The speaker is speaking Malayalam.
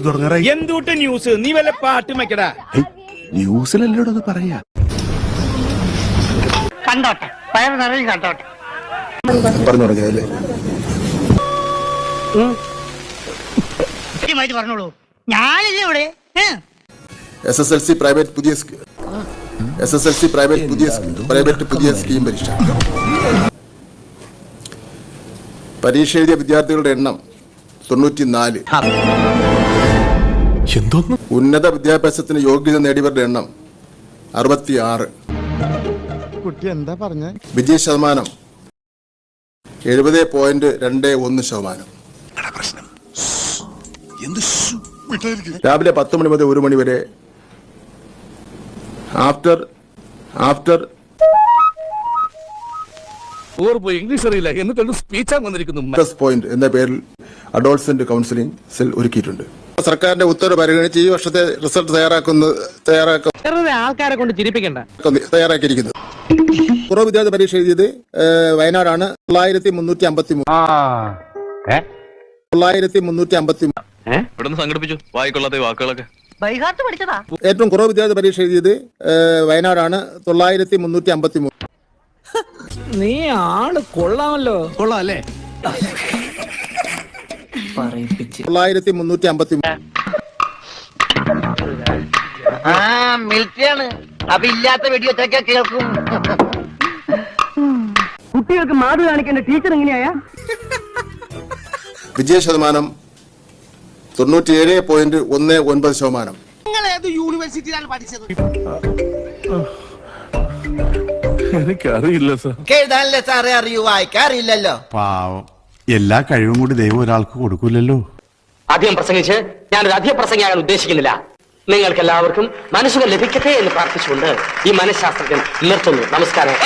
തുടങ്ങാറായി. എന്തുട്ട് ന്യൂസ്? നീ വല്ല പാട്ടും വെക്കടാ. ന്യൂസിലല്ലോട് അത് പറയാ. കണ്ടോട്ടെ, പയറ് നിറയും കണ്ടോട്ടെ. പറഞ്ഞു തുടങ്ങിയല്ലേ? പറഞ്ഞോളൂ, ഞാനില്ലേ ഇവിടെ. SSLC പ്രൈവറ്റ് പുതിയ സ്കീം പരീക്ഷ. പരീക്ഷ എഴുതിയ വിദ്യാർത്ഥികളുടെ എണ്ണം 94. ഉന്നത വിദ്യാഭ്യാസത്തിന് യോഗ്യത നേടിയവരുടെ എണ്ണം 66. കുട്ടി എന്താ പറഞ്ഞ? വിജയ ശതമാനം 70.21%. രാവിലെ 10 മണി മുതൽ 1 മണി വരെ ആഫ്റ്റർ ഇംഗ്ലീഷ് അറിയില്ല എന്നിട്ട് സ്പീച്ച് വന്നിരിക്കുന്നു പോയിന്റ് എന്ന പേരിൽ അഡോൾസന്റ് കൗൺസിലിംഗ് സെൽ ഒരുക്കിയിട്ടുണ്ട്. സർക്കാരിന്റെ ഉത്തരവ് പരിഗണിച്ച് ഈ വർഷത്തെ റിസൾട്ട് ആൾക്കാരെ കൊണ്ട് ചിരിപ്പിക്കണ്ട തയ്യാറാക്കിയിരിക്കുന്നു. കുറവ് വിദ്യാർത്ഥി പരീക്ഷ എഴുതിയത് വയനാടാണ്. 9353. സംഘടിപ്പിച്ചു വായിക്കൊള്ളാത്ത വാക്കുകളൊക്കെ ഏറ്റവും കുറവ് വിദ്യാർത്ഥി പരീക്ഷ എഴുതിയത് വയനാടാണ്. 9353. നീ ആള് കൊള്ളാമല്ലോ. കൊള്ളാം അല്ലേ? 9353. മിലിറ്ററിയാണ്. അപ്പൊ ഇല്ലാത്ത വെടിവെച്ചൊക്കെ കേൾക്കും. കുട്ടികൾക്ക് മാതൃ കാണിക്കേണ്ട ടീച്ചർ എങ്ങനെയാ? വിജയ ശതമാനം 97.19%. നിങ്ങൾ ഏത് യൂണിവേഴ്സിറ്റിയിലാണ് പഠിച്ചത്? എനിക്കറിയില്ല സാർ. എഴുതാനല്ലേ സാറേ അറിയൂ, വായിക്കാറില്ലല്ലോ. പാവം, എല്ലാ കഴിവും കൂടി ദൈവം ഒരാൾക്ക് കൊടുക്കൂലല്ലോ. അധികം പ്രസംഗിച്ച് ഞാനൊരു അധികം പ്രസംഗിയാകാൻ ഉദ്ദേശിക്കുന്നില്ല. നിങ്ങൾക്ക് എല്ലാവർക്കും മനസ്സുകൾ ലഭിക്കട്ടെ എന്ന് പ്രാർത്ഥിച്ചുകൊണ്ട് ഈ മനഃശാസ്ത്രജ്ഞൻ നിർത്തുന്നു. നമസ്കാരം.